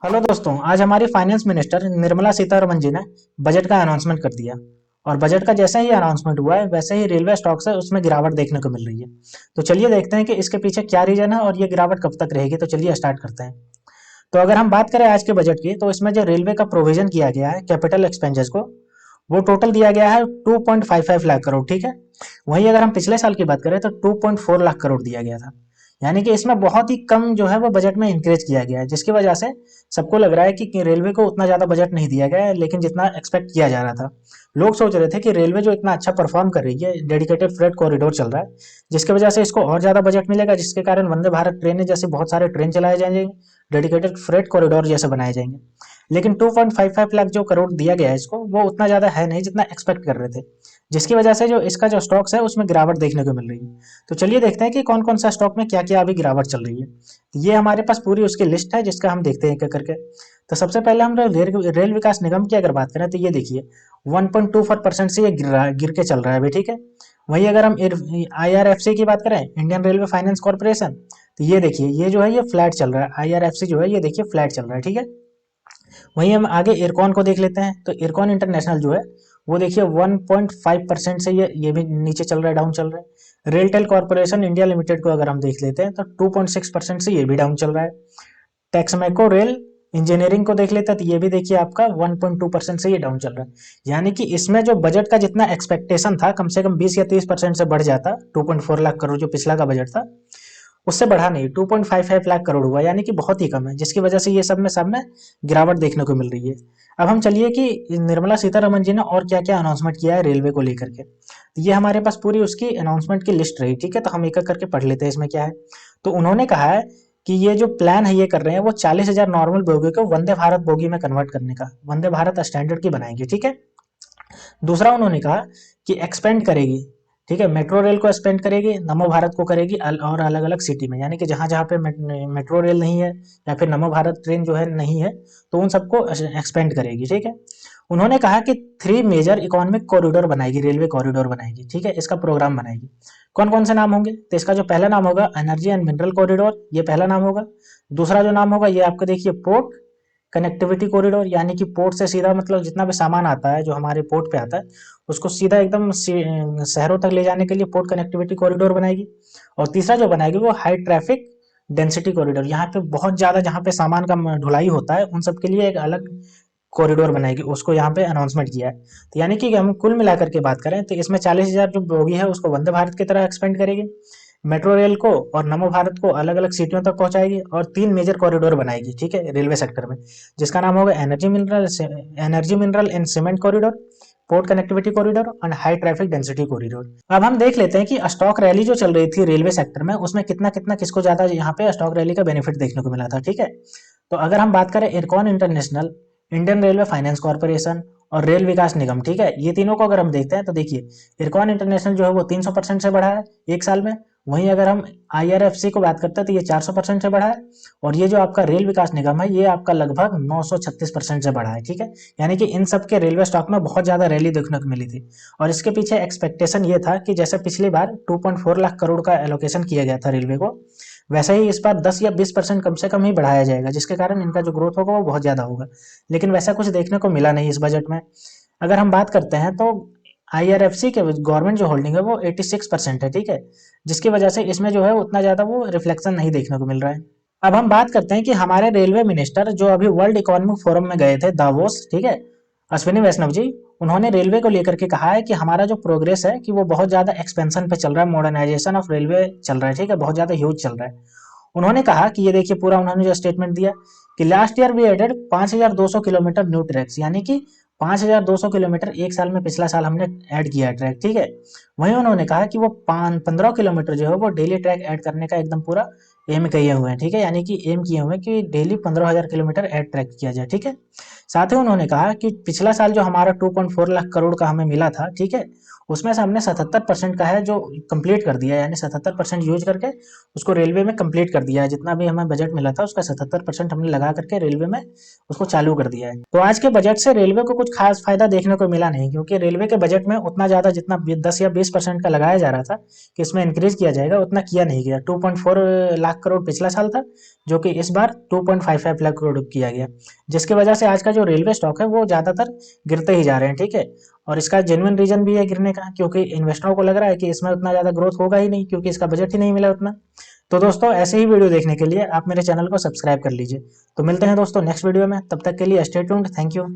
Hello दोस्तों, आज हमारी फाइनेंस मिनिस्टर निर्मला सीतारमन जी ने बजट का अनाउंसमेंट कर दिया। और बजट का जैसे ही अनाउंसमेंट हुआ है वैसे ही रेलवे स्टॉक्स है उसमें गिरावट देखने को मिल रही है। तो चलिए देखते हैं कि इसके पीछे क्या रीजन है और ये गिरावट कब तक रहेगी। तो चलिए स्टार्ट करते हैं। तो अगर हम बात करें आज के बजट की, तो इसमें जो रेलवे का प्रोविजन किया गया है कैपिटल एक्सपेंसेस को, वो टोटल दिया गया है 2.55 लाख करोड़। ठीक है। वहीं अगर हम पिछले साल की बात करें तो 2.4 लाख करोड़ दिया गया था। यानी कि इसमें बहुत ही कम जो है वो बजट में इंक्रीज किया गया है, जिसकी वजह से सबको लग रहा है कि रेलवे को उतना ज्यादा बजट नहीं दिया गया है, लेकिन जितना एक्सपेक्ट किया जा रहा था। लोग सोच रहे थे कि रेलवे जो इतना अच्छा परफॉर्म कर रही है, डेडिकेटेड फ्रेट कॉरिडोर चल रहा है, जिसकी वजह से इसको और ज्यादा बजट मिलेगा, जिसके कारण वंदे भारत ट्रेनें जैसे बहुत सारे ट्रेन चलाए जाएंगे, डेडिकेटेड फ्रेट कॉरिडोर जैसे बनाए जाएंगे। लेकिन 2.55 लाख जो करोड़ दिया गया है इसको, वो उतना ज्यादा है नहीं जितना एक्सपेक्ट कर रहे थे, जिसकी वजह से जो इसका जो स्टॉक्स है उसमें गिरावट देखने को मिल रही है। तो चलिए देखते हैं कि कौन कौन सा स्टॉक में क्या क्या अभी गिरावट चल रही है। तो ये हमारे पास पूरी उसकी लिस्ट है, जिसका हम देखते हैं एक एक करके। तो सबसे पहले हम रेल विकास निगम की अगर बात करें तो ये देखिए 1.24% से ये गिर के चल रहा है अभी। ठीक है। वहीं अगर हम IRFC की बात करें, इंडियन रेलवे फाइनेंस कॉर्पोरेशन, तो ये देखिए ये जो है ये फ्लैट चल रहा है। IRFC जो है ये देखिए फ्लैट चल रहा है। ठीक है। वहीं हम आगे इरकॉन को देख लेते हैं, तो इरकॉन इंटरनेशनल जो है वो देखिए 1.5% से ये भी नीचे चल रहा है, डाउन चल रहा है। रेलटेल कॉर्पोरेशन इंडिया लिमिटेड को अगर हम देख लेते हैं तो 2.6% से ये भी डाउन चल रहा है। टेक्समैको रेल इंजीनियरिंग को देख लेते हैं तो ये भी देखिए आपका 1.2% से ये डाउन चल रहा है। यानी कि इसमें जो बजट का जितना एक्सपेक्टेशन था, कम से कम 20 या 30% से बढ़ जाता। 2.4 लाख करोड़ जो पिछला का बजट था, उससे बढ़ा नहीं, 2.55 लाख करोड़ हुआ, यानी कि बहुत ही कम है, जिसकी वजह से ये सब में गिरावट देखने को मिल रही है। अब हम चलिए कि निर्मला सीतारमन जी ने और क्या क्या अनाउंसमेंट किया है रेलवे को लेकर के। तो ये हमारे पास पूरी उसकी अनाउंसमेंट की लिस्ट रही। ठीक है। तो हम एक एक करके पढ़ लेते हैं इसमें क्या है। तो उन्होंने कहा है कि ये जो प्लान है ये कर रहे हैं वो 40,000 नॉर्मल बोगी को वंदे भारत बोगी में कन्वर्ट करने का, वंदे भारत स्टैंडर्ड की बनाएंगे। ठीक है। दूसरा उन्होंने कहा कि एक्सपेंड करेगी। ठीक है। मेट्रो रेल को एक्सपेंड करेगी, नमो भारत को करेगी और अलग अलग सिटी में, यानी कि जहां जहां पे मेट्रो रेल नहीं है या फिर नमो भारत ट्रेन जो है नहीं है, तो उन सबको एक्सपेंड करेगी। ठीक है। उन्होंने कहा कि 3 मेजर इकोनॉमिक कॉरिडोर बनाएगी, रेलवे कॉरिडोर बनाएगी। ठीक है। इसका प्रोग्राम बनाएगी। कौन कौन से नाम होंगे? तो इसका जो पहला नाम होगा एनर्जी एंड मिनरल कॉरिडोर, ये पहला नाम होगा। दूसरा जो नाम होगा ये आपको देखिए पोर्ट कनेक्टिविटी कॉरिडोर, यानी कि पोर्ट से सीधा मतलब जितना भी सामान आता है जो हमारे पोर्ट पे आता है, उसको सीधा एकदम शहरों तक ले जाने के लिए पोर्ट कनेक्टिविटी कॉरिडोर बनाएगी। और तीसरा जो बनाएगी वो हाई ट्रैफिक डेंसिटी कॉरिडोर, यहाँ पे बहुत ज्यादा जहाँ पे सामान का ढुलाई होता है उन सब के लिए एक अलग कॉरिडोर बनाएगी, उसको यहाँ पे अनाउंसमेंट किया है। तो यानी कि हम कुल मिलाकर के बात करें तो इसमें 40,000 जो बोगी है उसको वंदे भारत की तरह एक्सपेंड करेगी, मेट्रो रेल को और नमो भारत को अलग अलग सिटियों तक पहुंचाएगी, और 3 मेजर कॉरिडोर बनाएगी। ठीक है। रेलवे सेक्टर में, जिसका नाम होगा energy mineral and cement corridor, port connectivity corridor और हाई ट्रैफिक डेंसिटी कॉरिडोर। अब हम देख लेते हैं कि स्टॉक रैली जो चल रही थी रेलवे सेक्टर में, उसमें कितना कितना किसको ज्यादा यहाँ पे स्टॉक रैली का बेनिफिट देखने को मिला था। ठीक है। तो अगर हम बात करें IRCON international, Indian railway finance corporation और रेल विकास निगम, ठीक है, ये तीनों को अगर हम देखते हैं तो देखिए इरकॉन इंटरनेशनल जो है वो 300% से बढ़ा है एक साल में। वहीं अगर हम IRFC को बात करते हैं तो ये 400% से बढ़ा है। और ये जो आपका रेल विकास निगम है ये आपका लगभग 936% से बढ़ा है। ठीक है। यानी कि इन सब के रेलवे स्टॉक में बहुत ज्यादा रैली देखने को मिली थी। और इसके पीछे एक्सपेक्टेशन ये था कि जैसे पिछली बार 2.4 लाख करोड़ का एलोकेशन किया गया था रेलवे को, वैसे ही इस बार 10 या 20% कम से कम ही बढ़ाया जाएगा, जिसके कारण इनका जो ग्रोथ होगा वो बहुत ज्यादा होगा। लेकिन वैसा कुछ देखने को मिला नहीं इस बजट में। अगर हम बात करते हैं तो IRFC के गवर्नमेंट जो होल्डिंग है वो 86% है। ठीक है। जिसकी वजह से इसमें जो है उतना ज्यादा वो रिफ्लेक्शन नहीं देखने को मिल रहा है। अब हम बात करते हैं कि हमारे रेलवे मिनिस्टर जो अभी वर्ल्ड इकोनॉमिक फोरम में गए थे दावोस, ठीक है, अश्विनी वैष्णव जी, उन्होंने रेलवे को लेकर के कहा है कि हमारा जो प्रोग्रेस है कि वो बहुत ज्यादा एक्सपेंशन पे चल रहा है, मॉडर्नाइजेशन ऑफ रेलवे चल रहा है। ठीक है। बहुत ज्यादा ह्यूज चल रहा है। उन्होंने कहा कि ये देखिए पूरा उन्होंने जो स्टेटमेंट दिया कि last year we added 5,200 kilometre new tracks, यानी कि 5,200 किलोमीटर एक साल में पिछला साल हमने ऐड किया है ट्रैक। ठीक है। वहीं उन्होंने कहा कि वो 15 किलोमीटर जो है वो डेली ट्रैक ऐड करने का एकदम पूरा एम किए हुए हैं। ठीक है। यानी कि एम किए हुए हैं कि डेली 15,000 किलोमीटर ऐड ट्रैक किया जाए। ठीक है। साथ ही उन्होंने कहा कि पिछला साल जो हमारा 2.4 लाख करोड़ का हमें मिला था, ठीक है, उसमें से हमने 77% का है जो कंप्लीट कर दिया है, यानी 77% यूज करके उसको रेलवे में कंप्लीट कर दिया है। जितना भी हमें बजट मिला था उसका 77% हमने लगा करके रेलवे में उसको चालू कर दिया है। तो आज के बजट से रेलवे को कुछ खास फायदा देखने को मिला नहीं, क्योंकि रेलवे के बजट में उतना ज्यादा जितना 10 या 20% का लगाया जा रहा था कि इसमें इंक्रीज किया जाएगा, उतना किया नहीं गया। 2.4 लाख करोड़ पिछला साल था, जो कि इस बार 2.55 लाख करोड़ किया गया, जिसकी वजह से आज का जो रेलवे स्टॉक है वो ज़्यादातर गिरते ही जा रहे हैं। ठीक है, और इसका जेन्युइन रीजन भी है गिरने का, क्योंकि इन्वेस्टरों को लग रहा है कि इसमें उतना ज़्यादा ग्रोथ होगा ही नहीं, क्योंकि इसका बजट ही नहीं मिला उतना। तो दोस्तों ऐसे ही वीडियो देखने के लिए आप मेरे चैनल को सब्सक्राइब कर लीजिए। तो मिलते हैं दोस्तों नेक्स्ट वीडियो में, तब तक के लिए स्टे ट्यून्ड। Thank you.